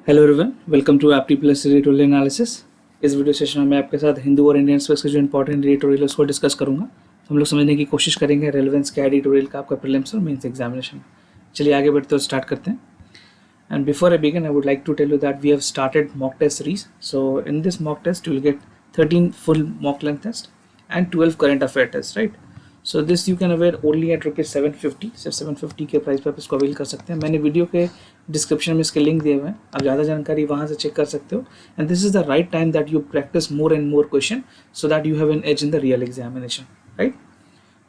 Hello everyone, welcome to Apti plus editorial analysis. इस video session में मैं आपके साथ हिंदू और इंडियन स्पेस के जो इंपॉर्टेंट एडिटोरियल है उसको डिस्कस करूंगा। तो हम लोग समझने की कोशिश करेंगे रेलेवेंस क्या एडिटोरियल का आपका प्रीलिम्स और मेंस एग्जामिनेशन। चलिए आगे बढ़ते हुए स्टार्ट करते हैं। And before I begin I would like to tell you that we have started mock test series. So in this mock test you will get 13 full mock length test and 12 current affair test, right. So this you can aware only at ₹750। सिर्फ 750 के price पर आप इसको avail कर सकते हैं। मैंने video के डिस्क्रिप्शन में इसके लिंक दिए हुए हैं, आप ज़्यादा जानकारी वहाँ से चेक कर सकते हो। And this is the right time that you practice more and more question so that you have an edge in the real examination, right.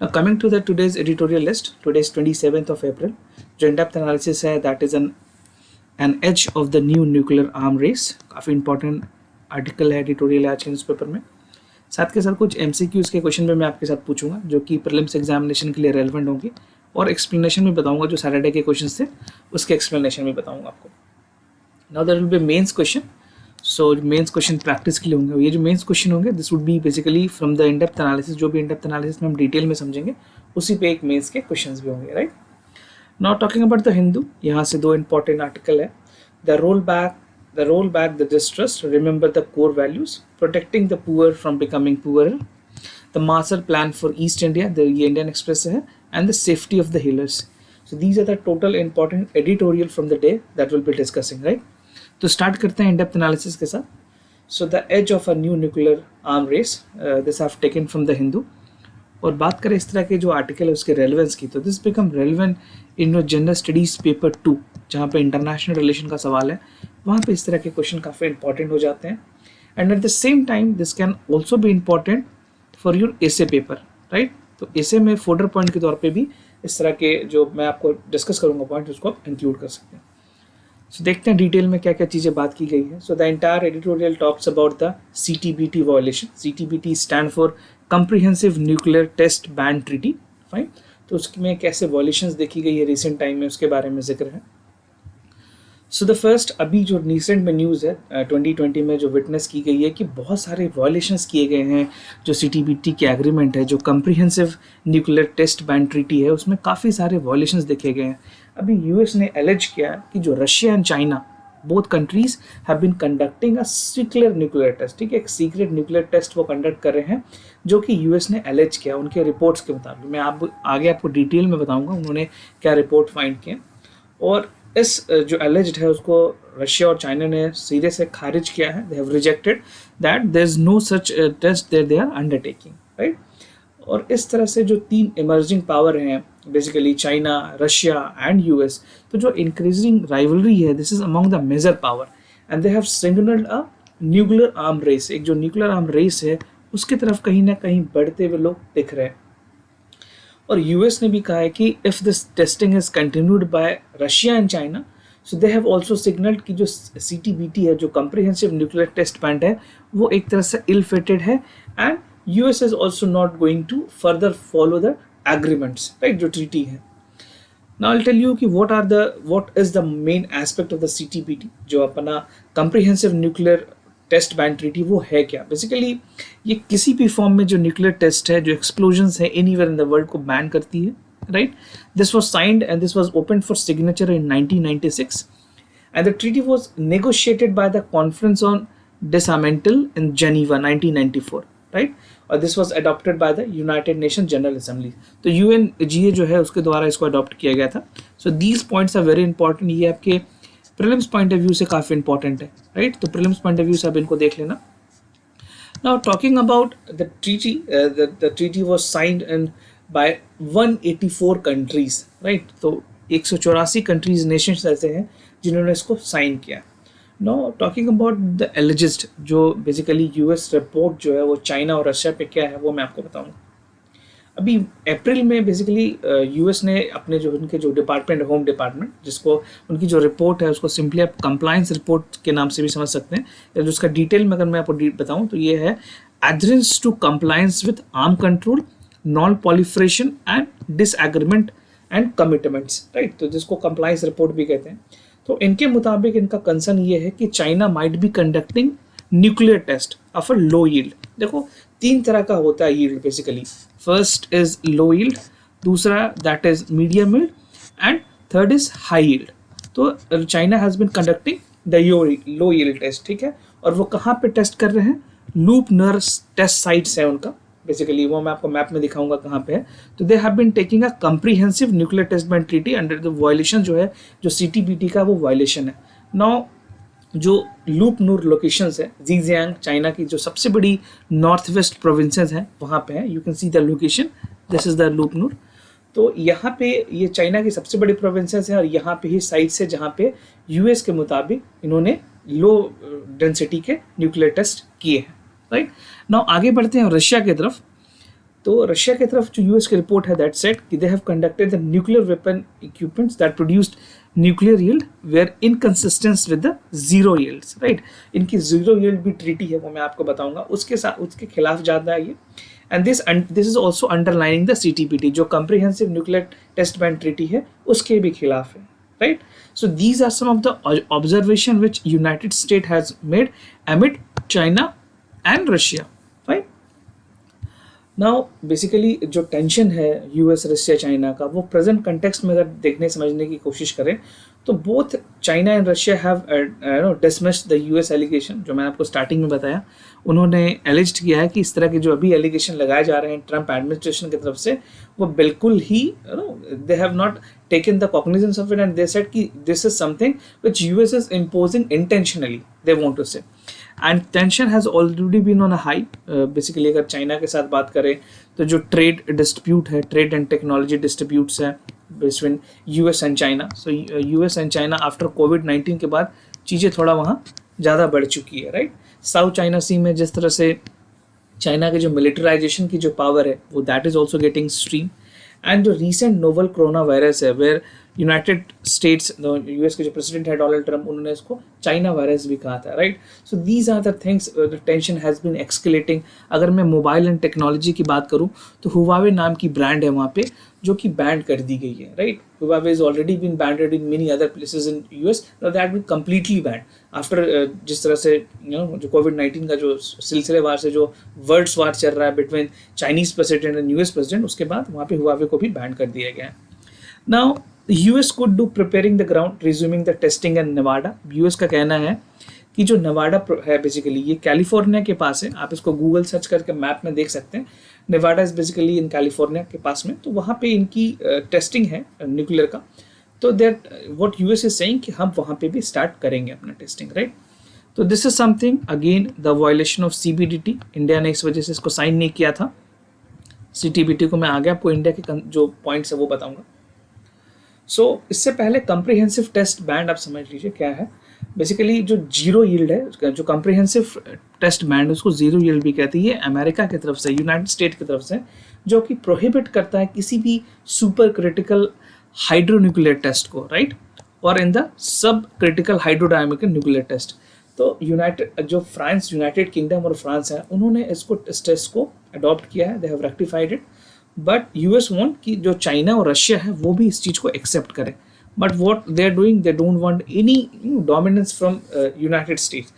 Now coming to the today's editorial list, today is 27th of April. जो in-depth analysis है that is an edge of the new nuclear arm race। काफ़ी important article है, editorial है आज के newspaper में। साथ के साथ कुछ MCQs के क्वेश्चन भी मैं आपके साथ पूछूंगा जो कि प्रीलिम्स एग्जामिनेशन के लिए रेलेवेंट होंगे, और एक्सप्लेनेशन भी बताऊंगा। जो सैटरडे के क्वेश्चन थे उसके एक्सप्लेनेशन भी बताऊंगा आपको। Now there will be mains question. So mains question practice के लिए होंगे। ये जो मेंस क्वेश्चन होंगे this would be basically from the in-depth analysis. जो भी इन-डेप्थ एनालिसिस में हम डिटेल में समझेंगे उसी पे एक मेंस के क्वेश्चंस भी होंगे, right. Now talking about the Hindu, यहाँ से दो इंपॉर्टेंट आर्टिकल है। The roll back the distrust, remember the core values, protecting the poor from becoming poorer, the Marshall Plan for East India, the Indian Express है, and the safety of the healers. So these are the total important editorial from the day that we'll be discussing, right? तो start करते हैं in-depth analysis के साथ। So the edge of a new nuclear arm race, this I've taken from the Hindu। और बात करें इस तरह के जो आर्टिकल है उसके रेलेवेंस की, तो this become relevant in your general studies paper 2, जहाँ पे इंटरनेशनल रिलेशन का सवाल है। वहाँ पे इस तरह के क्वेश्चन काफ़ी इंपॉर्टेंट हो जाते हैं। And at the same time this can also be important for your essay paper, right. तो एसे में फोल्डर पॉइंट के तौर पे भी इस तरह के जो मैं आपको डिस्कस करूँगा पॉइंट उसको आप इंक्लूड कर सकते हैं। सो देखते हैं डिटेल में क्या क्या चीज़ें बात की गई है। So the entire editorial talks about the CTBT violation. CTBT stand for comprehensive nuclear test ban treaty, fine. तो उसमें कैसे वायोलेशंस देखी गई है रिसेंट टाइम में, उसके बारे में जिक्र है। सो द फर्स्ट, अभी जो रिसेंट में न्यूज़ है 2020 में जो विटनेस की गई है कि बहुत सारे वायोलेशंस किए गए हैं। जो CTBT के एग्रीमेंट है, जो comprehensive nuclear test ban treaty है, उसमें काफ़ी सारे वायोलेशंस देखे गए हैं। अभी US ने एलिज किया कि जो Russia and China both countries have been conducting a secret nuclear test, ठीक है, एक सीक्रेट न्यूक्लियर टेस्ट वो कंडक्ट कर रहे हैं जो कि US ने एलिज किया उनके रिपोर्ट्स के मुताबिक। मैं आगे आपको डिटेल में बताऊंगा उन्होंने क्या रिपोर्ट फाइंड किए। और इस जो एलिज्ड है उसको रशिया और चाइना ने सीधे से खारिज किया है। They have rejected that there is no such test that they are undertaking, right. और इस तरह से जो तीन इमर्जिंग पावर हैं basically China, Russia and US, तो जो इंक्रीजिंग राइवलरी है this is among the major power and they have signalled a nuclear arm race. एक जो न्यूक्लियर आर्म रेस है उसकी तरफ कहीं ना कहीं बढ़ते हुए लोग दिख रहे हैं। और US ने भी कहा है कि if this testing is continued bye Russia and China, so they have also signalled कि जो CTBT है, जो कंप्रिहेंसिव न्यूक्लियर टेस्ट बैंड है, वो एक तरह से इल फिटेड है and US is also not going to further follow the agreements, right, जो treaty है। Now I'll tell you कि what is the main aspect of the CTBT, जो अपना comprehensive nuclear test ban treaty वो है क्या। Basically ये किसी भी फॉर्म में जो न्यूक्लियर टेस्ट है, जो एक्सप्लोजन्स है एनीवेयर इन द वर्ल्ड को बैन करती है, right. This was signed and this was open for signature in 1996 and the treaty was negotiated by the conference on dismantle in Geneva 1994, right. और this was adopted by the United Nation General Assembly. तो UNGA जो है उसके द्वारा इसको adopt किया गया था। So these points are very important. ये आपके प्रीलिम्स पॉइंट ऑफ व्यू से काफ़ी इंपॉर्टेंट है, राइट। तो प्रीलिम्स पॉइंट ऑफ व्यू से आप इनको देख लेना। Now talking about the treaty, the treaty was signed in by 184 countries, right. तो 184 कंट्रीज नेशंस ऐसे हैं जिन्होंने इसको साइन किया। Now talking about the alleged, जो बेसिकली US रिपोर्ट जो है वो चाइना और रशिया पे क्या है वो मैं आपको बताऊंगा। अभी अप्रैल में बेसिकली US ने अपने जो उनके जो डिपार्टमेंट, होम डिपार्टमेंट, जिसको उनकी जो रिपोर्ट है उसको सिंपली आप कंप्लायंस रिपोर्ट के नाम से भी समझ सकते हैं, या जो उसका डिटेल में अगर मैं आपको बताऊं तो ये है adherence to compliance with arm control, non proliferation and disagreement and commitments, right. तो जिसको कंप्लायंस रिपोर्ट भी कहते हैं। तो इनके मुताबिक इनका कंसर्न ये है कि China might be conducting nuclear test of a low yield. देखो तीन तरह का होता है yield basically. First is low yield, दूसरा that is medium yield and third is high yield. तो China has been conducting the low yield test, ठीक है। और वो कहाँ पे टेस्ट कर रहे हैं, लूप नर टेस्ट साइट्स है उनका, बेसिकली वो मैं आपको मैप में दिखाऊंगा कहाँ पे है। तो they have been taking a comprehensive nuclear test ban treaty under the violation जो है, जो CTBT का वो वायलेशन है। नाउ जो लूप नूर लोकेशंस है, ज़ीजियांग चाइना की जो सबसे बड़ी नॉर्थ वेस्ट प्रोविंसेस हैं वहाँ पे है, you can see the location, this is the Lop Nur. तो यहाँ पे ये चाइना की सबसे बड़ी प्रोविंसेस है और यहाँ पे ही साइट्स है जहाँ पे US के मुताबिक इन्होंने लो डेंसिटी के न्यूक्लियर टेस्ट किए हैं, राइट। नाउ आगे बढ़ते हैं रशिया की तरफ। तो रशिया की तरफ जो US की रिपोर्ट है दैट सेड कि they have conducted the nuclear weapon equipments that produced nuclear yield were inconsistence with the zero yields, right. इनकी जीरो यील्ड भी ट्रीटी है, वो मैं आपको बताऊंगा, उसके साथ उसके खिलाफ जाता है ये। And this is also underlining the CTBT जो comprehensive nuclear test ban treaty है उसके भी खिलाफ है, right. So these are some of the observation which United State has made amid China and Russia, right. Now basically जो tension है US Russia China का, वो प्रेजेंट कंटेक्स्ट में अगर देखने समझने की कोशिश करें तो both China and Russia have dismissed the US allegation, जो मैंने आपको स्टार्टिंग में बताया। उन्होंने एलिज्ड किया है कि इस तरह के जो अभी एलिगेशन लगाए जा रहे हैं ट्रम्प एडमिनिस्ट्रेशन की तरफ से, वो बिल्कुल ही they have not taken the cognizance of it and they said कि this is something which US is imposing intentionally, they want to say. And tension has already been on a high. Basically अगर China के साथ बात करें तो जो trade dispute है, trade and technology distributes है between US and China. So US and China after कोविड-19 के बाद चीज़ें थोड़ा वहाँ ज़्यादा बढ़ चुकी है, राइट। साउथ चाइना सी में जिस तरह से चाइना के जो मिलिटराइजेशन की जो पावर है वो that is also getting stream. And जो रिसेंट नोवल कोरोना वायरस है, वेयर यूनाइटेड स्टेट्स US के जो प्रेसिडेंट है डोनाल्ड ट्रम्प, उन्होंने इसको चाइना वायरस भी कहा था, right. So these are the things, the tension has been escalating. अगर मैं मोबाइल एंड टेक्नोलॉजी की बात करूँ तो हुवावे नाम की ब्रांड है वहाँ पे जो कि बैंड कर दी गई है, right. Huawei is already been banded in many other places in US, that been completely banned after जिस तरह से जो कोविड-19 का जो सिलसिलेवार से जो वर्ड्स वार चल रहा है between Chinese president and US president, उसके बाद वहाँ पे हुवावे को भी बैंड कर दिया गया है। Now US could do preparing the ground, resuming the testing in Nevada. US का कहना है कि जो नवाडा है बेसिकली ये कैलिफोर्निया के पास है, आप इसको गूगल सर्च करके मैप में देख सकते हैं। Nevada is basically in California के पास में, तो वहाँ पे इनकी टेस्टिंग है न्यूक्लियर का। तो that what US is saying कि हम वहाँ पे भी स्टार्ट करेंगे अपना टेस्टिंग, राइट। तो this is something again the violation of CBDT। India ने इस वजह से इसको साइन नहीं किया था। CTBT को मैं आगे आपको इंडिया के जो पॉइंट्स है वो बताऊँगा। सो इससे पहले कम्प्रीहेंसिव टेस्ट बैंड आप समझ लीजिए क्या है। बेसिकली जो जीरो यील्ड है, जो कम्प्रीहेंसिव टेस्ट बैंड उसको जीरो यील्ड भी कहती है, अमेरिका की तरफ से, यूनाइटेड स्टेट की तरफ से, जो कि प्रोहिबिट करता है किसी भी सुपर क्रिटिकल हाइड्रोन्यूक्लियर टेस्ट को, राइट, और in the sub critical hydrodynamic nuclear test. तो यूनाइटेड किंगडम और फ्रांस है, उन्होंने इसको इस टेस्ट को अडॉप्ट किया है, they have rectified it. But US want कि जो चाइना और रशिया है वो भी इस चीज़ को एक्सेप्ट करें। But what they are doing, they don't want any dominance from United States.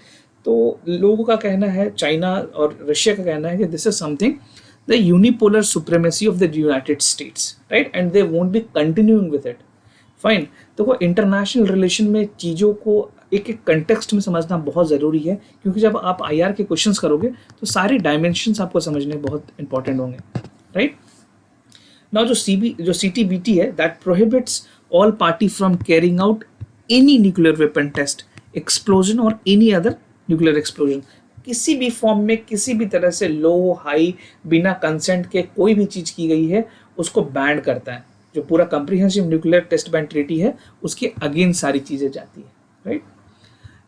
तो लोगों का कहना है, चाइना और रशिया का कहना है कि this is something the unipolar supremacy of the United states, right, and they won't be continuing with it. Fine. तो वो इंटरनेशनल रिलेशन में चीज़ों को एक एक कंटेक्स्ट में समझना बहुत ज़रूरी है, क्योंकि जब आप IR के क्वेश्चंस करोगे तो सारे डायमेंशंस आपको समझने बहुत इंपॉर्टेंट होंगे, राइट। Now जो CTBT है that prohibits all party from carrying out any nuclear weapon test, explosion or any other nuclear explosion। किसी भी फॉर्म में किसी भी तरह से लो हाई बिना कंसेंट के कोई भी चीज़ की गई है उसको बैन करता है। जो पूरा comprehensive nuclear test ban treaty है उसके अगेंस्ट सारी चीज़ें जाती है, राइट।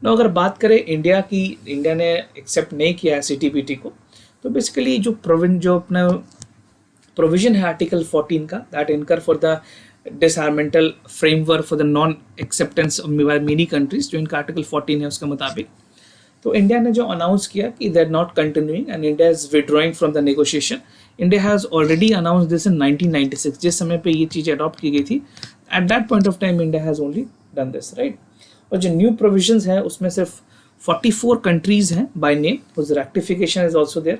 ना अगर बात करें इंडिया की, इंडिया ने एक्सेप्ट नहीं किया है CTBT को। तो बेसिकली जो अपना प्रोविजन है आर्टिकल 14 का, that incur for the disarmament framework for the non acceptance by many countries, जो इनका आर्टिकल 14 है उसके मुताबिक। तो इंडिया ने जो अनाउंस किया कि they are not continuing and India is withdrawing from the negotiation. India has already announce this in 1996, जिस समय पे ये चीज़ अडॉप्ट की गई थी। At that point of time India has only done this, right. और जो न्यू प्रोविजंस हैं उसमें सिर्फ 44 कंट्रीज़ हैं बाय नेम, उस rectification is also there.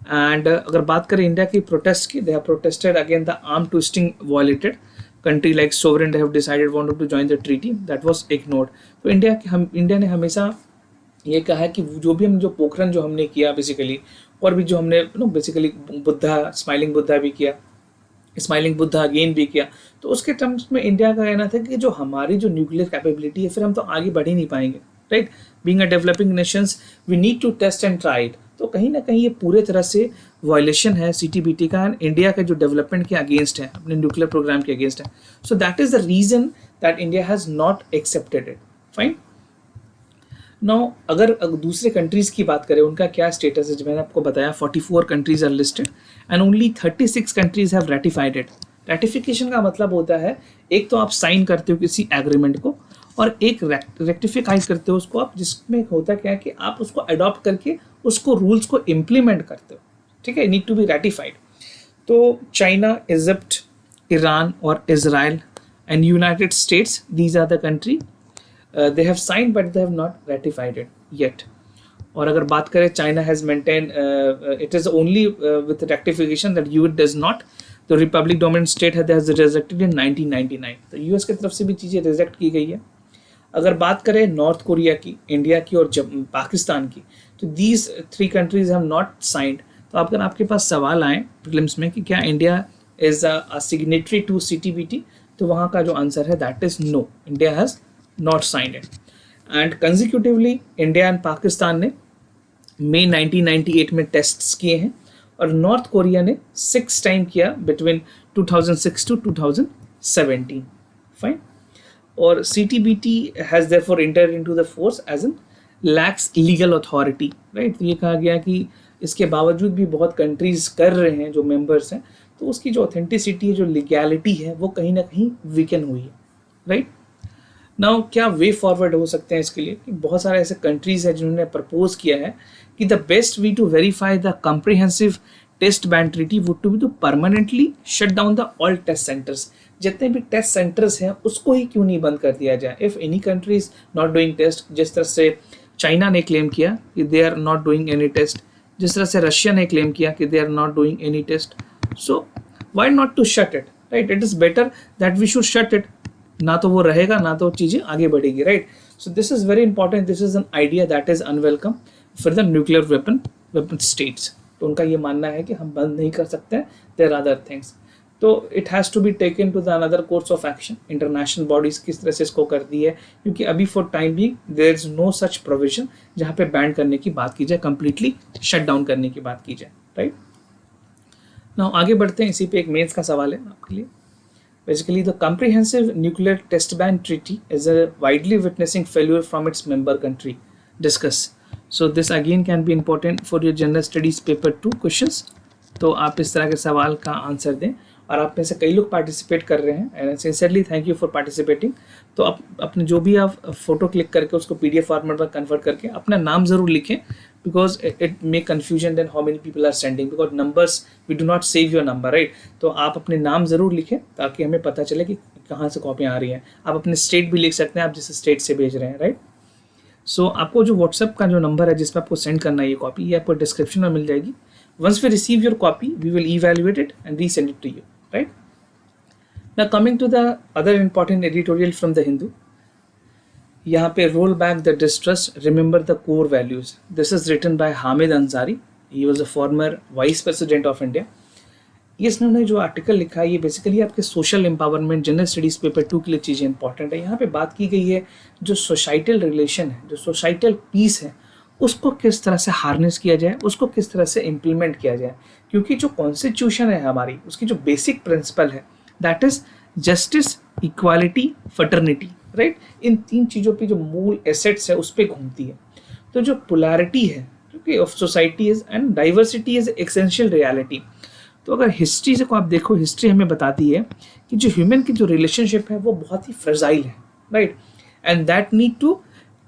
And अगर बात करें इंडिया की प्रोटेस्ट की, they have protested against the arm twisting violated. country like sovereign they have decided wanted to join the treaty, that was ignored. तो India ने हमेशा ये कहा है कि जो भी हम जो पोखरण जो हमने किया बेसिकली, और भी जो हमने बेसिकली बुद्धा, स्माइलिंग बुद्धा भी किया, स्माइलिंग बुद्धा अगेन भी किया, तो उसके टर्म्स में इंडिया का कहना था कि जो हमारी जो न्यूक्लियर कैपेबिलिटी है फिर हम तो आगे बढ़ ही नहीं पाएंगे, right. Being a developing nations we need to test and try it. तो कहीं ना कहीं ये पूरे तरह से वायलेशन है CTBT का, एंड इंडिया के जो डेवलपमेंट के अगेंस्ट है, अपने न्यूक्लियर प्रोग्राम के अगेंस्ट है. So that is the reason that India has not accepted it. Fine. Now अगर दूसरे कंट्रीज़ की बात करें, उनका क्या स्टेटस है, जो मैंने आपको बताया 44 countries are listed and only 36 countries have ratified it. Ratification का मतलब होता है एक तो आप साइन करते हो किसी एग्रीमेंट को, और एक रेक्टिफाई करते हो उसको आप, जिसमें होता क्या है कि आप उसको अडॉप्ट करके उसको रूल्स को इम्प्लीमेंट करते हो. ठीक है, नीड टू बी रेटिफाइड. तो चाइना, इजिप्ट, ईरान और Israel and United States, these are the country they have signed but they have not ratified it yet. और अगर बात करें, China has maintained it is only with ratification that US does not. The Republic Dominant State has rejected in 1999. तो US की तरफ से भी चीज़ें रिजेक्ट की गई है. अगर बात करें नॉर्थ कोरिया की, इंडिया की और पाकिस्तान की, तो these 3 countries have not signed. तो अगर आपके पास सवाल आए प्रीलिम्स में कि क्या India is a signatory to CTBT, तो वहाँ का जो आंसर है that is no. India has not signed it. And consecutively India and Pakistan ने मई 1998 में टेस्ट्स किए हैं, और नॉर्थ कोरिया ने 6 टाइम किया बिटवीन 2006 to 2017. फाइन. और CTBT has therefore entered into the force as an lacks legal authority, right. तो ये कहा गया कि इसके बावजूद भी बहुत कंट्रीज कर रहे हैं जो मेंबर्स हैं, तो उसकी जो ऑथेंटिसिटी है, जो लीगैलिटी है, वो कहीं ना कहीं वीकन हुई है, राइट. नाउ क्या वे फॉरवर्ड हो सकते हैं इसके लिए, कि बहुत सारे ऐसे कंट्रीज़ हैं जिन्होंने प्रपोज किया है कि the best way to verify the comprehensive test ban treaty would to be to permanently shut down the all test centres. जितने भी टेस्ट सेंटर्स हैं उसको ही क्यों नहीं बंद कर दिया जाए. If any country is not doing test, जिस तरह से चाइना ने क्लेम किया कि they are not doing any test, जिस तरह से रशिया ने क्लेम किया कि they are not doing any test, so why not to shut it, right. It is better that we should shut it. ना तो वो रहेगा, ना तो चीज़ें आगे बढ़ेगी, राइट. So this is very important. This is an idea that is unwelcome for the nuclear weapon states. तो उनका ये मानना है कि हम बंद नहीं कर सकते हैं, देयर आर अदर थिंग्स. तो it has to be taken to the another course of action. International bodies किस तरह से इसको करती है, क्योंकि अभी फॉर टाइम भी there is no such provision जहाँ पे बैन करने की बात की जाए, कम्प्लीटली शट डाउन करने की बात की जाए, राइट. नाउ आगे बढ़ते हैं. इसी पे एक मेंस का सवाल है आपके लिए. Basically, the Comprehensive Nuclear Test Ban Treaty is a widely witnessing failure from its member country. Discuss. So this again can be important for your General Studies Paper 2 questions. तो आप इस तरह के सवाल का आंसर दें, और आप में से कई लोग पार्टिसिपेट कर रहे हैं, and sincerely thank you for participating. तो आप अपने जो भी आप फोटो क्लिक करके उसको PDF फॉर्मेट में कन्वर्ट करके अपना नाम ज़रूर लिखें, because it make confusion then how many people are sending, because numbers we do not save your number, right. तो आप अपने नाम ज़रूर लिखें ताकि हमें पता चले कि कहाँ से कॉपियाँ आ रही हैं. आप अपने स्टेट भी लिख सकते हैं, आप जिस स्टेट से भेज रहे हैं, राइट. सो आपको जो व्हाट्सएप का जो नंबर है जिस पर आपको सेंड करना है ये कॉपी, ये आपको डिस्क्रिप्शन में मिल जाएगी. Once we receive your copy we will evaluate it and resend it to you, right. Now coming to the other important editorial from the Hindu. यहाँ पे roll back the distrust, remember the core values. This is written by Hamid Ansari. He was a former vice president of India. इसने जो article लिखा है ये basically आपके social empowerment general studies paper 2 के लिए चीज़ें इंपॉर्टेंट है. यहाँ पे बात की गई है जो सोसाइटल रिलेशन है, जो सोसाइटल पीस है, उसको किस तरह से हार्नेस किया जाए, उसको किस तरह से इम्प्लीमेंट किया जाए. क्योंकि जो कॉन्स्टिट्यूशन है हमारी, उसकी जो बेसिक प्रिंसिपल है that is justice, equality, fraternity, right. इन 3 चीज़ों पे जो मूल एसेट्स है उस पर घूमती है. तो जो पोलैरिटी है क्योंकि of society is and diversity is essential reality. तो अगर हिस्ट्री से को आप देखो, हिस्ट्री हमें बताती है कि जो ह्यूमन की जो रिलेशनशिप है वो बहुत ही फ्रेजाइल है, right. And that need to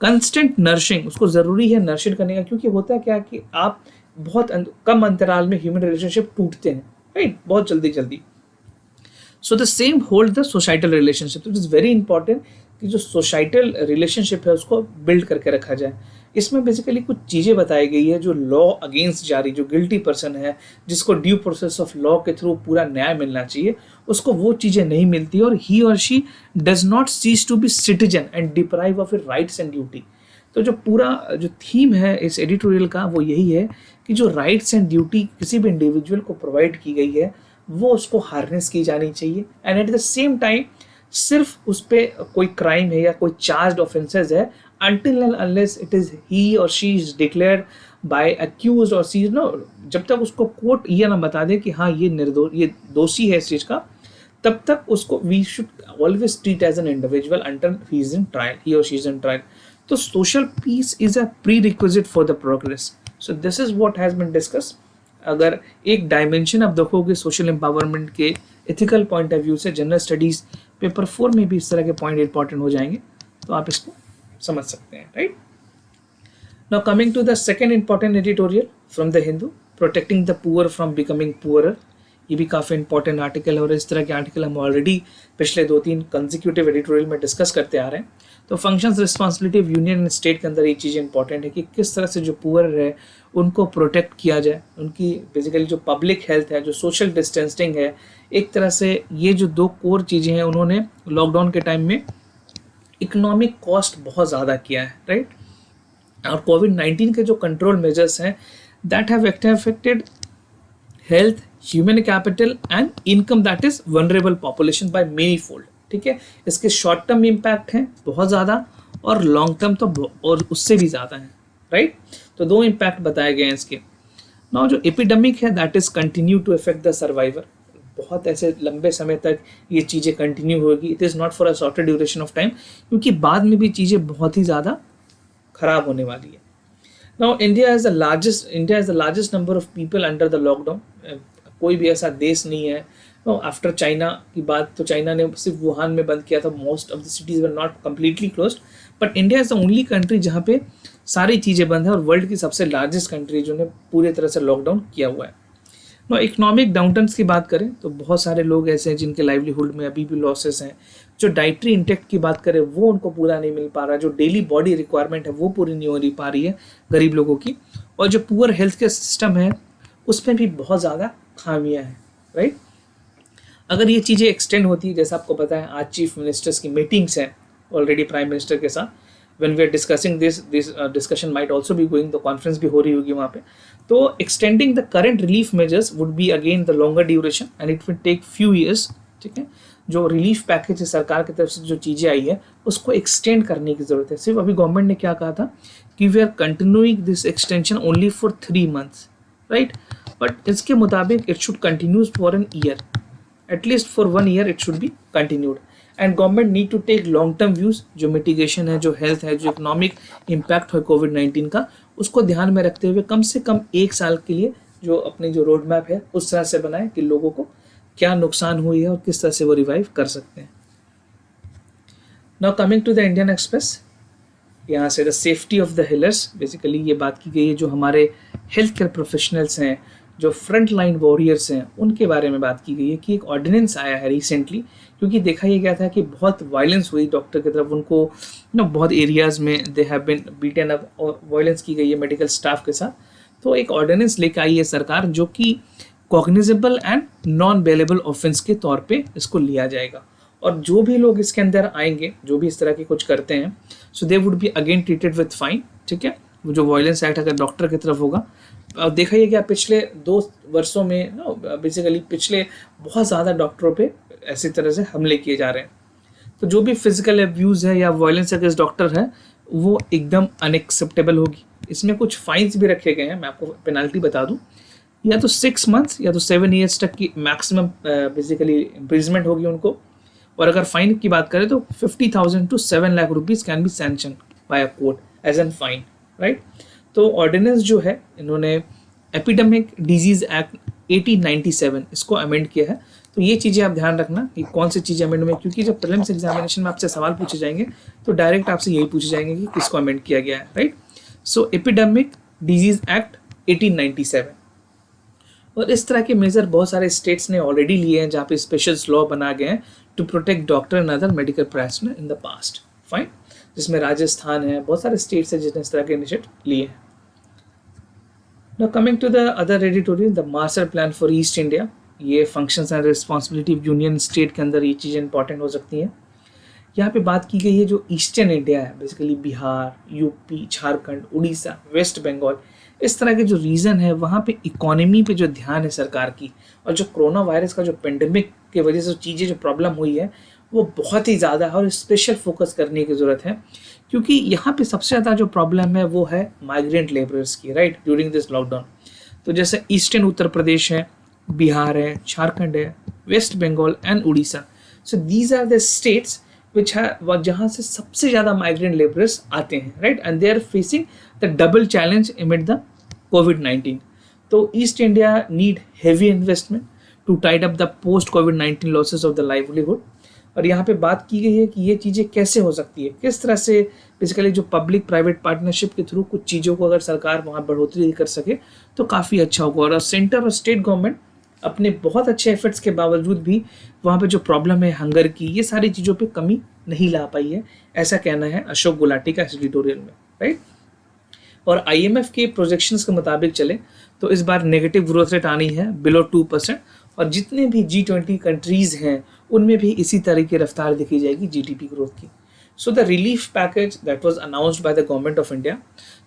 constant nursing. उसको ज़रूरी है नर्शिंग करने का, क्योंकि होता क्या कि आप बहुत कम अंतराल में ह्यूमन रिलेशनशिप टूटते हैं, राइट, बहुत जल्दी जल्दी. So the same hold the societal relationship. It is very important कि जो सोसाइटल रिलेशनशिप है उसको बिल्ड करके रखा जाए. इसमें बेसिकली कुछ चीज़ें बताई गई है जो लॉ अगेंस्ट जा रही, जो गिल्टी पर्सन है, जिसको ड्यू प्रोसेस ऑफ लॉ के थ्रू पूरा न्याय मिलना चाहिए, उसको वो चीज़ें नहीं मिलती और ही और she does not cease to be citizen and deprive of his rights and duty. तो जो पूरा जो थीम है इस एडिटोरियल का वो यही है कि जो राइट्स एंड ड्यूटी किसी भी इंडिविजुअल को प्रोवाइड की गई है वो उसको हार्नेस की जानी चाहिए, and at the same time सिर्फ उस पर कोई क्राइम है या कोई चार्ज ऑफेंसेस है until and unless it is he or she is declared by accused or she no, जब तक उसको कोर्ट ये ना बता दे कि हाँ ये दोषी है इस चीज़ का, तब तक उसको we should always treat as an individual until he is in trial, he or she is in trial. तो social peace is a prerequisite for the progress. So this is what has been discussed. अगर एक dimension आप देखोगे social empowerment के ethical point of view से, general studies paper 4 में भी इस तरह के पॉइंट इंपॉर्टेंट हो जाएंगे, तो आप इसको समझ सकते हैं, right. Now coming to the second important editorial from the Hindu, protecting the poor from becoming poorer. ये भी काफ़ी इंपॉर्टेंट आर्टिकल है और इस तरह के आर्टिकल हम ऑलरेडी पिछले 2-3 कंसेक्यूटिव एडिटोरियल में डिस्कस करते आ रहे हैं। तो functions responsibility of union and state के अंदर ये चीज़ें इंपॉर्टेंट है कि किस तरह से जो पुअर है उनको प्रोटेक्ट किया जाए, उनकी बेसिकली जो पब्लिक हेल्थ है, जो सोशल डिस्टेंसिंग है, एक तरह से ये जो 2 कोर चीज़ें हैं उन्होंने लॉकडाउन के टाइम में इकोनॉमिक कॉस्ट बहुत ज़्यादा किया है, राइट। और कोविड-19 के जो कंट्रोल मेजर्स हैं that have affected health, human capital and income that is vulnerable population by many fold, ठीक है। इसके शॉर्ट टर्म इम्पैक्ट हैं बहुत ज़्यादा और लॉन्ग टर्म तो और उससे भी ज़्यादा है, राइट। तो 2 इम्पैक्ट बताए गए हैं इसके। नाउ जो एपिडेमिक है that is continue to affect the survivor, बहुत ऐसे लंबे समय तक ये चीज़ें कंटिन्यू होगी, it is not for a shorter duration of time, क्योंकि बाद में भी चीज़ें बहुत ही ज़्यादा खराब होने वाली है। Now India is the largest number of people under the lockdown. कोई भी ऐसा देश नहीं है आफ्टर चाइना की बात, तो चाइना ने सिर्फ वुहान में बंद किया था, most of the cities were not completely closed, but India is the only country जहाँ पे सारी चीज़ें बंद है और वर्ल्ड की सबसे लार्जेस्ट कंट्री जो ने पूरी तरह से लॉकडाउन किया हुआ है। नो इकोनॉमिक डाउनटर्न्स की बात करें तो बहुत सारे लोग ऐसे हैं जिनके लाइवलीहुड में अभी भी लॉसेस हैं। जो डाइटरी इंटेक की बात करें वो उनको पूरा नहीं मिल पा रहा, जो डेली बॉडी रिक्वायरमेंट है वो पूरी नहीं हो पा रही है गरीब लोगों की, और जो पुअर हेल्थ केयर सिस्टम है उसमें भी बहुत ज़्यादा खामियाँ हैं, राइट। अगर ये चीज़ें एक्सटेंड होती है, जैसा आपको पता है आज चीफ मिनिस्टर्स की मीटिंग्स हैं ऑलरेडी प्राइम मिनिस्टर के साथ, when we are discussing this discussion might also be going, तो कॉन्फ्रेंस भी हो रही होगी वहाँ पे, तो extending the current relief measures would be again the longer duration and it will take few years, ठीक है। जो रिलीफ पैकेज है सरकार की तरफ से जो चीज़ें आई है उसको एक्सटेंड करने की ज़रूरत है। सिर्फ अभी गवर्नमेंट ने क्या कहा था कि we are continuing this extension only for 3 months, right, but इसके मुताबिक it should continues for an year, at least for 1 year it should be continued, and government need to take long term views, जो mitigation है, जो health है, जो economic impact है कोविड-19 का, उसको ध्यान में रखते हुए कम से कम 1 साल के लिए जो अपनी जो रोड मैप है उस तरह से बनाए कि लोगों को क्या नुकसान हुई है और किस तरह से वो रिवाइव कर सकते हैं। Now coming to the Indian Express, यहाँ से the safety of the healers, basically ये बात की गई है जो हमारे हेल्थ केयर प्रोफेशनल्स हैं, जो फ्रंट लाइन वॉरियर्स हैं, उनके बारे में बात की गई है कि एक ऑर्डिनेंस आया है रिसेंटली, क्योंकि देखा ये गया था कि बहुत वायलेंस हुई डॉक्टर की तरफ, उनको बहुत एरियाज़ में they have been beaten up और वायलेंस की गई है मेडिकल स्टाफ के साथ। तो एक ऑर्डिनेंस लेकर आई है सरकार जो कि cognizable and non bailable offence के तौर पे इसको लिया जाएगा, और जो भी लोग इसके अंदर आएंगे जो भी इस तरह के कुछ करते हैं, so they would be again treated with fine, ठीक है। जो वायलेंस एक्ट अगर डॉक्टर की तरफ होगा, देखा ये क्या पिछले 2 वर्षों में बेसिकली पिछले बहुत ज़्यादा डॉक्टरों पे ऐसी तरह से हमले किए जा रहे हैं। तो जो भी फिजिकल अब्यूज़ है या वायलेंस अगेंस्ट डॉक्टर है वो एकदम अनएक्सेप्टेबल होगी। इसमें कुछ फाइन्स भी रखे गए हैं, मैं आपको पेनल्टी बता दूं, या तो 6 months या तो 7 years तक की मैक्सिमम बेसिकली इम्प्रिजमेंट होगी उनको, और अगर फाइन की बात करें तो 50,000 to 7 lakh rupees can be sanction by a court as an fine, right. तो ऑर्डिनेंस जो है इन्होंने एपिडेमिक डिजीज़ एक्ट 1897 इसको अमेंड किया है। तो ये चीज़ें आप ध्यान रखना कि कौन सी चीज़ें अमेंड में, क्योंकि जब प्रीलिम्स एग्जामिनेशन में आपसे सवाल पूछे जाएंगे तो डायरेक्ट आपसे यही पूछे जाएंगे कि किसको अमेंड किया गया है, राइट। सो एपिडेमिक डिजीज़ एक्ट 1897, और इस तरह के मेजर बहुत सारे स्टेट्स ने ऑलरेडी लिए हैं जहाँ पे स्पेशल लॉ बना गए हैं to protect doctor and other medical professional in the past, fine. जिसमें राजस्थान है, बहुत सारे स्टेट्स हैं जिसने इस तरह के इनिशिएटिव लिए हैं। Now coming to the other editorial, the master plan for East India, ये functions and responsibility of union state के अंदर ये चीज़ें इंपॉर्टेंट हो सकती हैं। यहाँ पे बात की गई है जो ईस्टर्न इंडिया है, basically Bihar, UP, Jharkhand, Orissa, west Bengal, इस तरह के जो रीजन है वहाँ पे इकोनॉमी पे जो ध्यान है सरकार की, और जो कोरोना वायरस का जो पेंडेमिक के वजह से चीज़ें जो प्रॉब्लम हुई है वो बहुत ही ज़्यादा है और स्पेशल फोकस करने की ज़रूरत है, क्योंकि यहाँ पे सबसे ज़्यादा जो प्रॉब्लम है वो है माइग्रेंट लेबरर्स की, राइट, ड्यूरिंग दिस लॉकडाउन। तो जैसे ईस्टर्न उत्तर प्रदेश है, बिहार है, झारखंड है, west Bengal and Orissa, so these are the states which है जहाँ से सबसे ज़्यादा माइग्रेंट लेबरर्स आते हैं, right, and they are facing the double challenge amid the कोविड-19। तो east India need heavy investment to tide up the post कोविड-19 लॉसेस ऑफ द लाइवलीहुड। और यहाँ पे बात की गई है कि ये चीज़ें कैसे हो सकती है, किस तरह से बेसिकली जो पब्लिक प्राइवेट पार्टनरशिप के थ्रू कुछ चीज़ों को अगर सरकार वहाँ बढ़ोतरी कर सके तो काफ़ी अच्छा होगा। और सेंटर और स्टेट गवर्नमेंट अपने बहुत अच्छे एफर्ट्स के बावजूद भी वहाँ पे जो प्रॉब्लम है हंगर की, ये सारी चीज़ों पे कमी नहीं ला पाई है, ऐसा कहना है अशोक गुलाटी का एडिटोरियल में, राइट। और IMF के प्रोजेक्शंस के मुताबिक चले तो इस बार नेगेटिव ग्रोथ रेट आनी है बिलो 2%, और जितने भी G20 कंट्रीज़ हैं उनमें भी इसी तरह की रफ्तार दिखी जाएगी GDP ग्रोथ की। So the relief package that was announced by the government of India,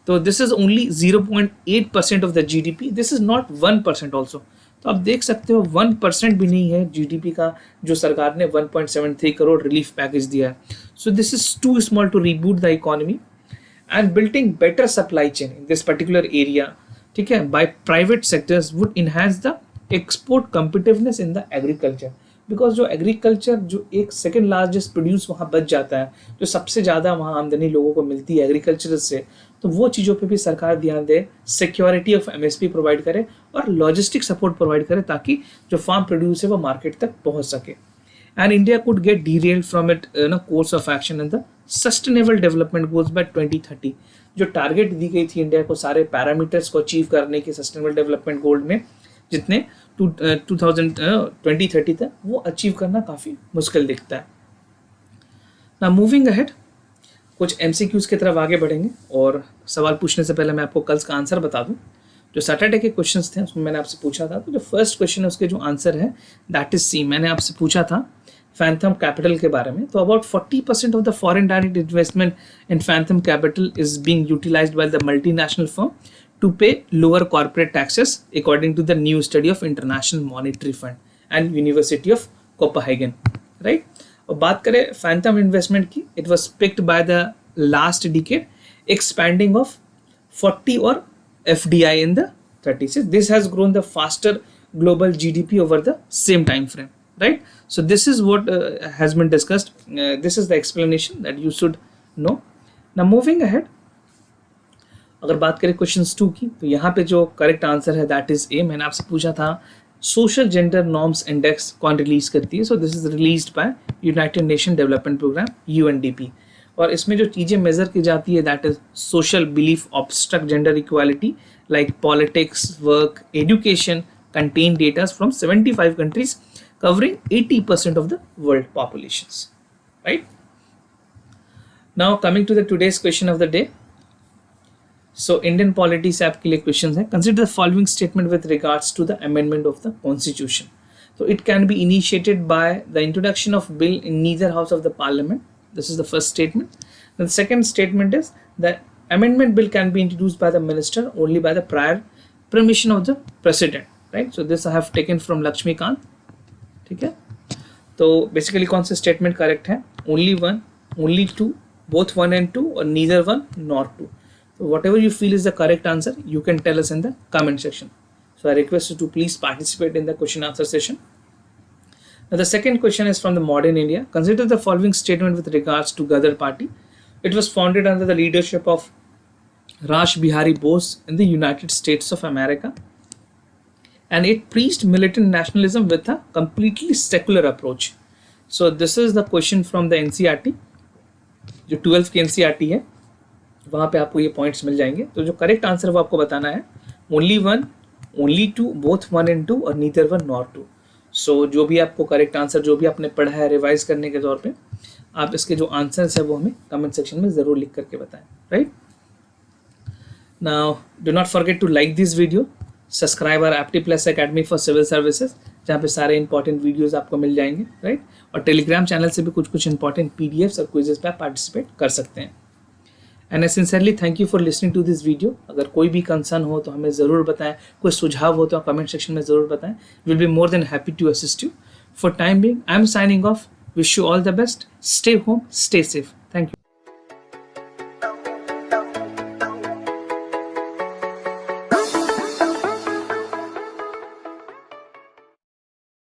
तो this is only 0.8% of the GDP, this is not 1% also. तो आप देख सकते हो 1% भी नहीं है GDP का जो सरकार ने 1.73 करोड़ रिलीफ पैकेज दिया है। So this is too small to reboot the economy and building better supply chain in this particular area, ठीक है, by private sectors would enhance the export competitiveness in the agriculture, because जो agriculture जो एक second largest produce वहाँ बच जाता है, जो सबसे ज़्यादा वहाँ आमदनी लोगों को मिलती है एग्रीकल्चर से, तो वो चीज़ों पे भी सरकार ध्यान दे, सिक्योरिटी ऑफ MSP प्रोवाइड करे और लॉजिस्टिक सपोर्ट प्रोवाइड करे ताकि जो फार्म प्रोड्यूस है वो मार्केट तक पहुँच सके। And India could get derailed from it course of action in the sustainable development goals by 2030। जो टारगेट दी गई थी इंडिया को सारे पैरामीटर्स को अचीव करने के सस्टेनेबल डेवलपमेंट गोल में, जितने 2030 तक, वो अचीव करना काफ़ी मुश्किल दिखता है। ना मूविंग अहेड, कुछ MCQs की तरफ आगे बढ़ेंगे, और सवाल पूछने से पहले मैं आपको कल का आंसर बता दूं। जो सैटरडे के क्वेश्चंस थे उसमें मैंने आपसे पूछा था, तो जो फर्स्ट क्वेश्चन है उसके जो आंसर है दैट इज सी। मैंने आपसे पूछा था फैंथम कैपिटल के बारे में, तो about 40% of the foreign direct investment in phantom capital is being utilised by the multinational firm to pay lower corporate taxes according to the new study of international monetary fund and university of Copenhagen, right. और बात करें phantom investment की, it was picked by the last decade expanding of 40 और FDI in the 30s. This has grown the faster global GDP over the same time frame, right? So this is what has been discussed. This is the explanation that you should know. Now moving ahead, अगर बात करें questions 2 की, तो यहाँ पे जो correct answer है that is a. मैंने आपसे पूछा था सोशल जेंडर नॉर्म्स इंडेक्स कौन रिलीज करती है, so this is released by United Nation Development Programme UNDP, और इसमें जो चीज़ें मेजर की जाती है that is social belief, obstruct gender equality like politics, work, education, contain data from 75 countries covering 80% of the world populations, right. Now coming to the today's question of the day, so Indian polity से आपके लिए question है। Consider the following statement with regards to the amendment of the constitution. तो it can be initiated by the introduction of bill in neither house of the parliament. This is the first statement. The second statement is that amendment bill can be introduced by the minister only by the prior permission of the president, right? So this I have taken from Lakshmikant, ठीक है। तो basically कौन से statement correct है? Only one, only two, both 1 and 2, or neither 1 nor 2. So whatever you feel is the correct answer, you can tell us in the comment section. So I request you to please participate in the question answer session. Now the second question is from the modern India. Consider the following statement with regards to Gadar party. It was founded under the leadership of Rash Bihari Bose in the United States of America, and it preached militant nationalism with a completely secular approach. So this is the question from the NCERT. जो 12th की NCERT है वहाँ पे आपको ये points मिल जाएंगे। तो जो करेक्ट आंसर वो आपको बताना है only 1, only 2, both 1 and 2, और neither 1 nor 2. सो जो भी आपको करेक्ट आंसर जो भी आपने पढ़ा है रिवाइज करने के तौर पे, आप इसके जो आंसर्स है वो हमें कमेंट सेक्शन में ज़रूर लिख करके बताएं, right. Now do not forget to like this video, subscribe our Apti Plus Academy for civil services, जहाँ पे सारे इंपॉर्टेंट वीडियोस आपको मिल जाएंगे, राइट। और टेलीग्राम चैनल से भी कुछ इंपॉर्टेंट पीडीएफ्स और क्विजेस पे आप पार्टिसिपेट कर सकते हैं। And I sincerely thank you for listening to this video. अगर कोई भी कंसर्न हो तो हमें ज़रूर बताएं, कोई सुझाव हो तो कमेंट सेक्शन में ज़रूर बताएं। Will be more than happy to assist you. For time being I am signing off. Wish you all the best. Stay home, stay safe.